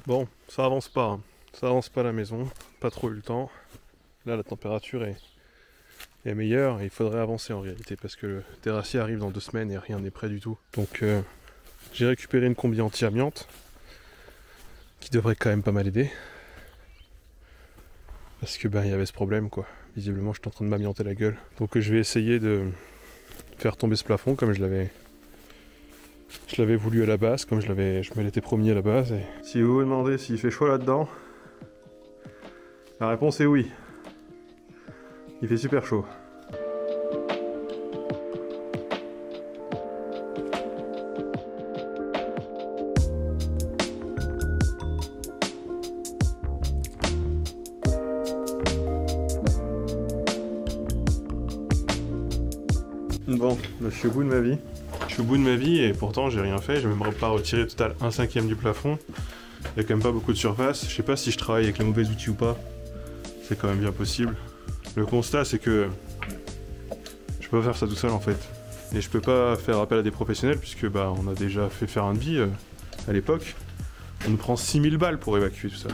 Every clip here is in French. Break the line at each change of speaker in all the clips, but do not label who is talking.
Bon, ça avance pas, hein. Ça avance pas à la maison, pas trop eu le temps. Là, la température est meilleure et il faudrait avancer en réalité parce que le terrassier arrive dans 2 semaines et rien n'est prêt du tout. Donc, j'ai récupéré une combi anti-amiante qui devrait quand même pas mal aider. Parce que il y avait ce problème quoi. Visiblement, j'étais en train de m'amianter la gueule. Donc, je vais essayer de faire tomber ce plafond comme je l'avais voulu à la base, comme je me l'étais promis à la base. Et si vous vous demandez s'il fait chaud là-dedans, la réponse est oui. Il fait super chaud. Bon, je suis au bout de ma vie. Je suis au bout de ma vie et pourtant j'ai rien fait. J'ai même pas retiré au total 1/5 du plafond. Il y a quand même pas beaucoup de surface. Je sais pas si je travaille avec les mauvais outils ou pas. C'est quand même bien possible. Le constat c'est que je peux pas faire ça tout seul en fait. Et je peux pas faire appel à des professionnels puisque on a déjà fait faire un devis à l'époque. On nous prend 6000 balles pour évacuer tout ça.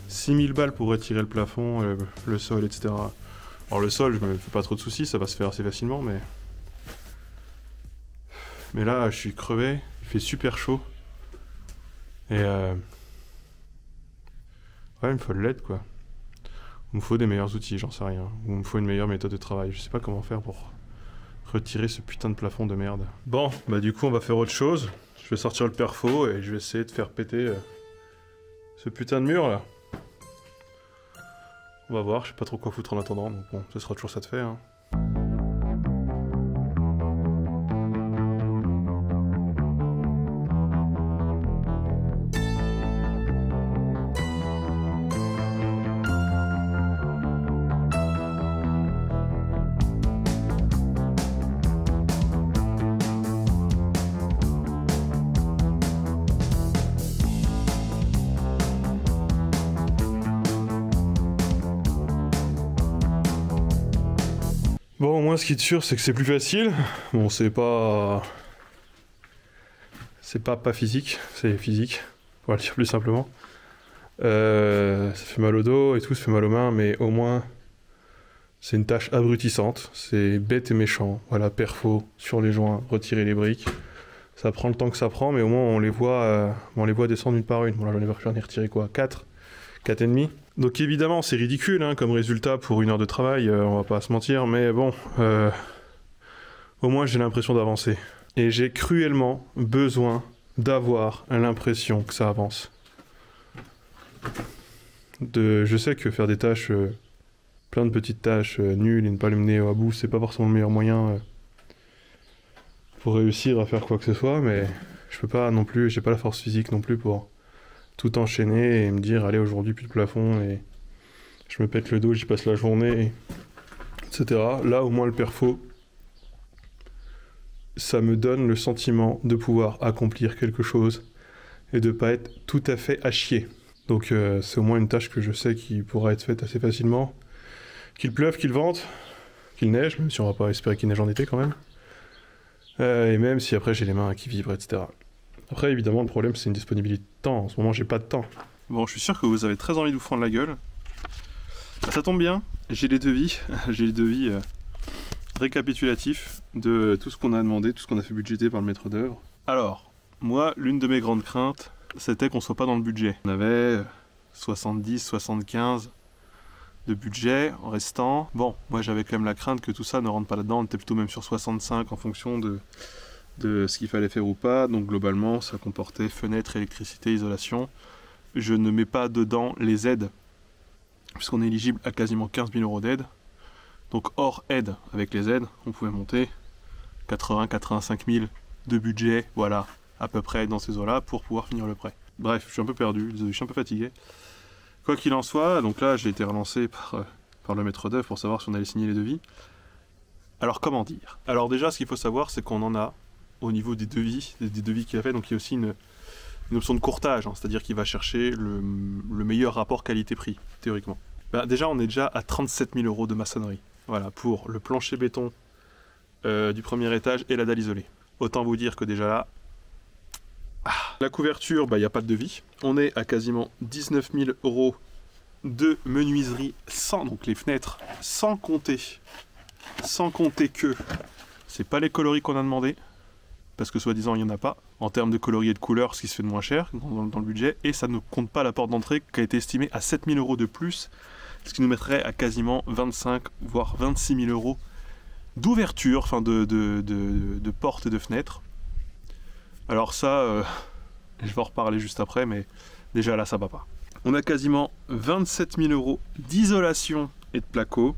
6000 balles pour retirer le plafond, le sol, etc. Alors le sol, je me fais pas trop de soucis, ça va se faire assez facilement, mais là, je suis crevé, il fait super chaud. Et ouais, il me faut de l'aide, quoi. Il me faut des meilleurs outils, j'en sais rien. Ou il me faut une meilleure méthode de travail. Je sais pas comment faire pour retirer ce putain de plafond de merde. Bon, du coup, on va faire autre chose. Je vais sortir le perfo et je vais essayer de faire péter ce putain de mur, là. On va voir, je sais pas trop quoi foutre en attendant, donc bon, ce sera toujours ça de fait, hein. Bon, au moins, ce qui est sûr, c'est que c'est plus facile. Bon, c'est pas physique, c'est physique, pour le dire plus simplement. Ça fait mal au dos et tout, ça fait mal aux mains, mais au moins, c'est une tâche abrutissante. C'est bête et méchant. Voilà, perfo, sur les joints, retirer les briques. Ça prend le temps que ça prend, mais au moins, on les voit descendre une par une. Bon, là, j'en ai retiré quoi, 4 et demi. Donc évidemment c'est ridicule hein, comme résultat pour 1 heure de travail, on va pas se mentir, mais bon, au moins j'ai l'impression d'avancer. Et j'ai cruellement besoin d'avoir l'impression que ça avance. Je sais que faire des tâches, plein de petites tâches nulles et ne pas les mener à bout, c'est pas forcément le meilleur moyen pour réussir à faire quoi que ce soit, mais je peux pas non plus, j'ai pas la force physique non plus pour tout enchaîner et me dire allez aujourd'hui plus de plafond et je me pète le dos, j'y passe la journée, etc. Là au moins le perfo, ça me donne le sentiment de pouvoir accomplir quelque chose et de pas être tout à fait à chier. Donc c'est au moins une tâche que je sais qui pourra être faite assez facilement. Qu'il pleuve, qu'il vente, qu'il neige, même si on va pas espérer qu'il neige en été quand même. Et même si après j'ai les mains qui vibrent, etc. Après, évidemment, le problème, c'est une disponibilité de temps. En ce moment, j'ai pas de temps. Bon, je suis sûr que vous avez très envie de vous fendre la gueule. Ça tombe bien, j'ai les devis. J'ai les devis récapitulatifs de tout ce qu'on a demandé, tout ce qu'on a fait budgéter par le maître d'œuvre. Alors, moi, l'une de mes grandes craintes, c'était qu'on soit pas dans le budget. On avait 70, 75 de budget en restant. Bon, moi, j'avais quand même la crainte que tout ça ne rentre pas là-dedans. On était plutôt même sur 65 en fonction de ce qu'il fallait faire ou pas, donc globalement ça comportait fenêtre, électricité, isolation. Je ne mets pas dedans les aides, puisqu'on est éligible à quasiment 15 000 € d'aide. Donc hors aide, avec les aides, on pouvait monter 80-85 000 de budget, voilà, à peu près dans ces eaux-là, pour pouvoir finir le prêt. Bref, je suis un peu perdu, je suis un peu fatigué. Quoi qu'il en soit, donc là j'ai été relancé par le maître d'œuvre pour savoir si on allait signer les devis. Alors comment dire? Alors déjà, ce qu'il faut savoir, c'est qu'on en a au niveau des devis qu'il a fait, donc il y a aussi une option de courtage, hein, c'est-à-dire qu'il va chercher le meilleur rapport qualité-prix, théoriquement. Déjà, on est déjà à 37 000 € de maçonnerie, voilà, pour le plancher béton du premier étage et la dalle isolée. Autant vous dire que déjà là, La couverture, il n'y a pas de devis. On est à quasiment 19 000 € de menuiserie sans, donc les fenêtres, sans compter que c'est pas les coloris qu'on a demandé, parce que soi-disant il n'y en a pas, en termes de coloris et de couleurs, ce qui se fait de moins cher dans le budget, et ça ne compte pas la porte d'entrée qui a été estimée à 7 000 € de plus, ce qui nous mettrait à quasiment 25 voire 26 000 € d'ouverture, enfin de portes et de fenêtres. Alors ça, je vais en reparler juste après, mais déjà là ça va pas. On a quasiment 27 000 € d'isolation et de placo.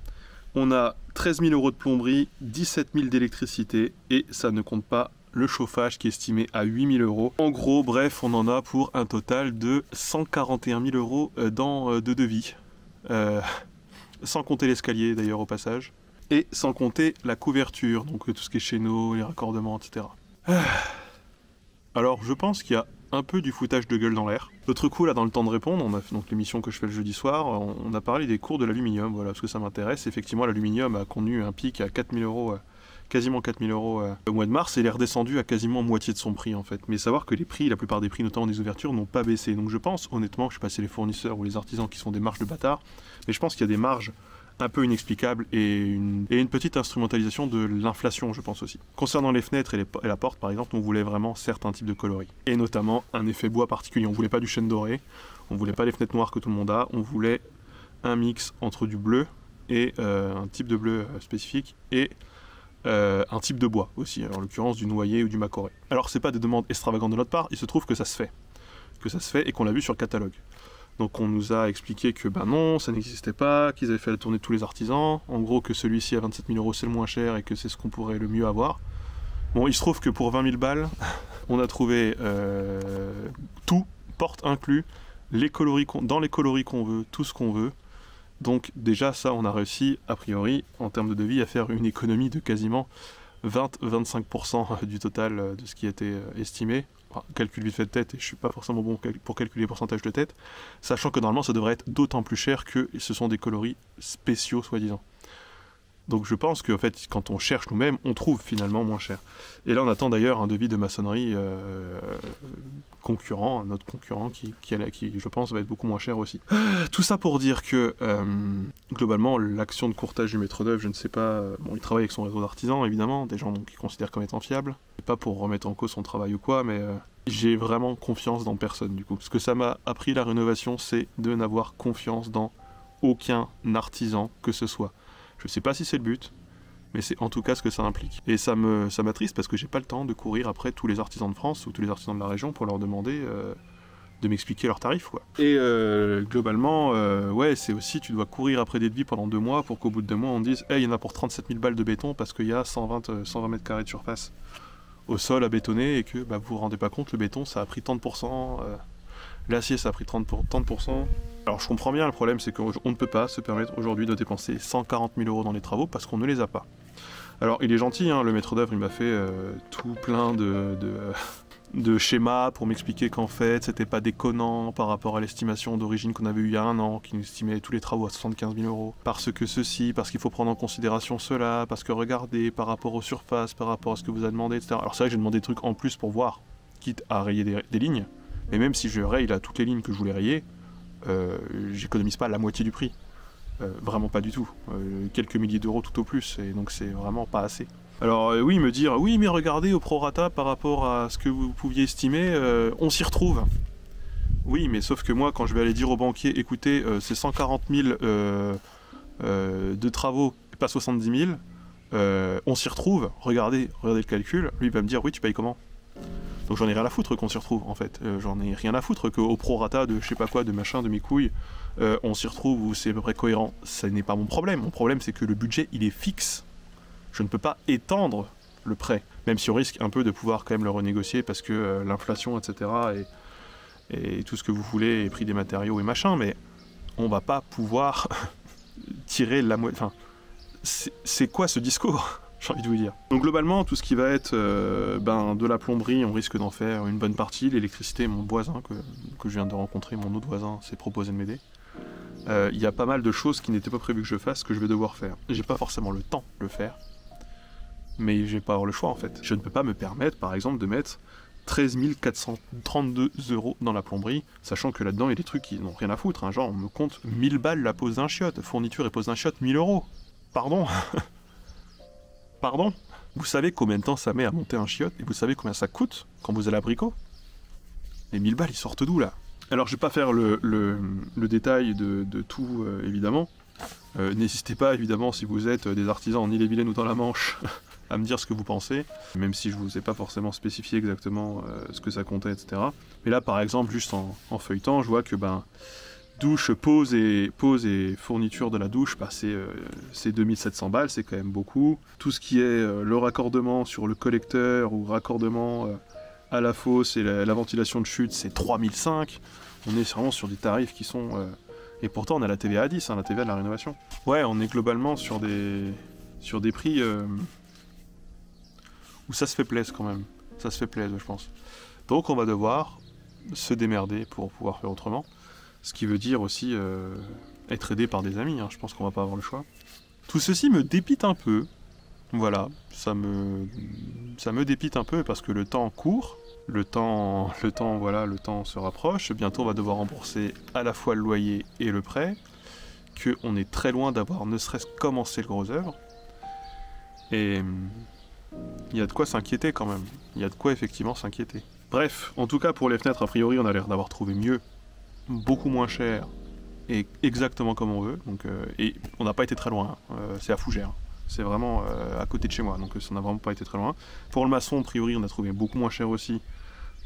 On a 13 000 € de plomberie, 17 000 d'électricité, et ça ne compte pas le chauffage qui est estimé à 8 000 €. En gros, bref, on en a pour un total de 141 000 € de devis. Sans compter l'escalier d'ailleurs au passage. Et sans compter la couverture, donc tout ce qui est chéneaux, les raccordements, etc. Alors je pense qu'il y a un peu du foutage de gueule dans l'air. L'autre coup, là, dans le temps de répondre, on a fait donc l'émission que je fais le jeudi soir, on a parlé des cours de l'aluminium, voilà, parce que ça m'intéresse. Effectivement, l'aluminium a connu un pic à 4 000 €, quasiment 4 000 € au mois de mars, et il est redescendu à quasiment moitié de son prix, en fait. Mais savoir que les prix, la plupart des prix, notamment des ouvertures, n'ont pas baissé. Donc je pense, honnêtement, je sais pas si c'est les fournisseurs ou les artisans qui font des marges de bâtard, mais je pense qu'il y a des marges un peu inexplicable et une petite instrumentalisation de l'inflation, je pense aussi. Concernant les fenêtres et la porte, par exemple, on voulait vraiment certains types de coloris. Et notamment un effet bois particulier. On voulait pas du chêne doré, on voulait pas les fenêtres noires que tout le monde a, on voulait un mix entre du bleu et un type de bleu spécifique et un type de bois aussi, en l'occurrence du noyer ou du macoré. Alors c'est pas des demandes extravagantes de notre part, il se trouve que ça se fait. Et qu'on l'a vu sur le catalogue. Donc on nous a expliqué que non, ça n'existait pas, qu'ils avaient fait la tournée de tous les artisans, en gros que celui-ci à 27 000 € c'est le moins cher et que c'est ce qu'on pourrait le mieux avoir. Bon, il se trouve que pour 20 000 balles, on a trouvé tout, porte inclus, dans les coloris qu'on veut, tout ce qu'on veut. Donc déjà ça, on a réussi, a priori, en termes de devis, à faire une économie de quasiment 20-25% du total de ce qui était estimé. Calcul vite fait de tête, et je suis pas forcément bon pour calculer les pourcentages de tête, sachant que normalement ça devrait être d'autant plus cher que ce sont des coloris spéciaux soi-disant. Donc je pense qu'en fait, quand on cherche nous-mêmes, on trouve finalement moins cher. Et là on attend d'ailleurs un devis de maçonnerie concurrent, un autre concurrent qui je pense va être beaucoup moins cher aussi. Tout ça pour dire que globalement l'action de courtage du maître d'œuvre, je ne sais pas, bon, il travaille avec son réseau d'artisans évidemment, des gens qu'il considère comme étant fiables. Pas pour remettre en cause son travail ou quoi, mais j'ai vraiment confiance dans personne du coup. Ce que ça m'a appris la rénovation, c'est de n'avoir confiance dans aucun artisan que ce soit. Je sais pas si c'est le but, mais c'est en tout cas ce que ça implique. Et ça m'attriste parce que j'ai pas le temps de courir après tous les artisans de France ou tous les artisans de la région pour leur demander de m'expliquer leurs tarifs, quoi. Et globalement, ouais, c'est aussi, tu dois courir après des devis pendant 2 mois pour qu'au bout de 2 mois on te dise hey, il y en a pour 37 000 balles de béton parce qu'il y a 120 mètres carrés de surface au sol à bétonner et que vous vous rendez pas compte, le béton ça a pris tant de pourcents, l'acier ça a pris 30%. Alors je comprends bien, le problème c'est qu'on ne peut pas se permettre aujourd'hui de dépenser 140 000 € dans les travaux parce qu'on ne les a pas. Alors il est gentil, hein, le maître d'œuvre il m'a fait tout plein de schémas pour m'expliquer qu'en fait c'était pas déconnant par rapport à l'estimation d'origine qu'on avait eu il y a 1 an, qui nous estimait tous les travaux à 75 000 €, parce que ceci, parce qu'il faut prendre en considération cela, parce que regardez par rapport aux surfaces, par rapport à ce que vous avez demandé, etc. Alors c'est vrai que j'ai demandé des trucs en plus pour voir, quitte à rayer des lignes, mais même si je raye là toutes les lignes que je voulais rayer, j'économise pas la moitié du prix. Vraiment pas du tout. Quelques milliers d'euros tout au plus, et donc c'est vraiment pas assez. Alors oui, me dire, oui mais regardez au prorata par rapport à ce que vous pouviez estimer, on s'y retrouve. Oui, mais sauf que moi, quand je vais aller dire au banquier, écoutez, c'est 140 000 de travaux, et pas 70 000, on s'y retrouve, regardez le calcul, lui il va me dire, oui tu payes comment? Donc j'en ai rien à foutre qu'on s'y retrouve en fait, j'en ai rien à foutre qu'au prorata de je sais pas quoi, de machin, de mes couilles, on s'y retrouve ou c'est à peu près cohérent. Ça n'est pas mon problème c'est que le budget il est fixe. Je ne peux pas étendre le prêt, même si on risque un peu de pouvoir quand même le renégocier parce que l'inflation, etc. Et tout ce que vous voulez, et prix des matériaux et machin, mais on va pas pouvoir tirer la moitié. Enfin, c'est quoi ce discours? J'ai envie de vous dire. Donc globalement, tout ce qui va être de la plomberie, on risque d'en faire une bonne partie. L'électricité, mon voisin que je viens de rencontrer, mon autre voisin, s'est proposé de m'aider. Il y a pas mal de choses qui n'étaient pas prévues que je fasse, que je vais devoir faire. J'ai pas forcément le temps de le faire, mais je vais pas avoir le choix en fait. Je ne peux pas me permettre, par exemple, de mettre 13 432 € dans la plomberie, sachant que là-dedans, il y a des trucs qui n'ont rien à foutre. Hein, genre, on me compte 1000 balles la pose d'un chiotte, fourniture et pose d'un chiotte, 1000 €. Pardon. Pardon. Vous savez combien de temps ça met à monter un chiotte, et vous savez combien ça coûte quand vous allez à Brico? Les 1000 balles, ils sortent d'où, là? Alors, je vais pas faire le détail de tout, évidemment. N'hésitez pas, évidemment, si vous êtes des artisans en Ille-et-Vilaine ou dans la Manche, à me dire ce que vous pensez, même si je vous ai pas forcément spécifié exactement ce que ça comptait, etc. Mais là, par exemple, juste en feuilletant, je vois que douche, pose et fourniture de la douche, c'est 2700 balles, c'est quand même beaucoup. Tout ce qui est le raccordement sur le collecteur ou raccordement à la fosse et la ventilation de chute, c'est 3005. On est vraiment sur des tarifs qui sont... Et pourtant, on a la TVA à 10, hein, la TVA de la rénovation. Ouais, on est globalement sur des prix où ça se fait plaisir quand même. Ça se fait plaisir, je pense. Donc on va devoir se démerder pour pouvoir faire autrement. Ce qui veut dire aussi être aidé par des amis, hein. Je pense qu'on va pas avoir le choix. Tout ceci me dépite un peu. Voilà, ça me dépite un peu parce que le temps court. Le temps se rapproche. Bientôt, on va devoir rembourser à la fois le loyer et le prêt. Qu'on est très loin d'avoir ne serait-ce commencé le gros œuvre. Et il y a de quoi s'inquiéter quand même. Il y a de quoi effectivement s'inquiéter. Bref, en tout cas pour les fenêtres, a priori, on a l'air d'avoir trouvé mieux, beaucoup moins cher et exactement comme on veut. Donc, et on n'a pas été très loin. C'est à Fougères. C'est vraiment à côté de chez moi, donc ça n'a vraiment pas été très loin. Pour le maçon, a priori, on a trouvé beaucoup moins cher aussi.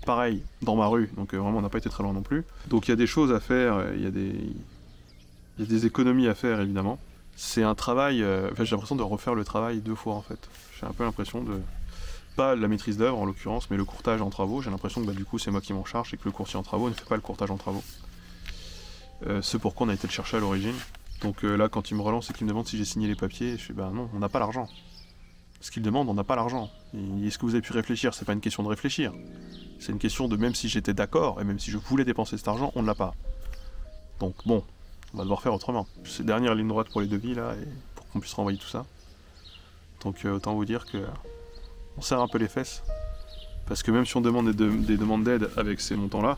Pareil, dans ma rue, donc vraiment, on n'a pas été très loin non plus. Donc il y a des choses à faire, il y a des économies à faire, évidemment. C'est un travail... j'ai l'impression de refaire le travail 2 fois, en fait. J'ai un peu l'impression de... Pas la maîtrise d'œuvre, en l'occurrence, mais le courtage en travaux. J'ai l'impression que du coup, c'est moi qui m'en charge et que le courtier en travaux ne fait pas le courtage en travaux. C'est pourquoi on a été le chercher à l'origine. Donc là, quand il me relance et qu'il me demande si j'ai signé les papiers, je suis non, on n'a pas l'argent. Ce qu'il demande, on n'a pas l'argent. Est-ce que vous avez pu réfléchir? C'est pas une question de réfléchir. C'est une question de même si j'étais d'accord, et même si je voulais dépenser cet argent, on ne l'a pas. Donc bon, on va devoir faire autrement. C'est la dernière ligne droite pour les devis, là, et pour qu'on puisse renvoyer tout ça. Donc autant vous dire que on serre un peu les fesses. Parce que même si on demande des demandes d'aide avec ces montants-là,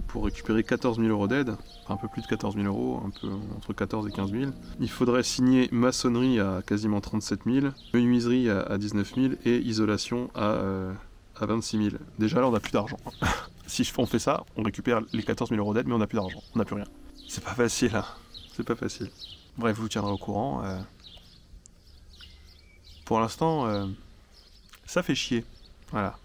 pour récupérer 14 000 € d'aide, un peu plus de 14 000 €, un peu entre 14 et 15 000, il faudrait signer maçonnerie à quasiment 37 000, menuiserie à 19 000 et isolation à 26 000. Déjà là, on n'a plus d'argent. Si on fait ça, on récupère les 14 000 € d'aide, mais on n'a plus d'argent, on n'a plus rien. C'est pas facile, hein. C'est pas facile. Bref, je vous tiendrai au courant. Pour l'instant, ça fait chier. Voilà.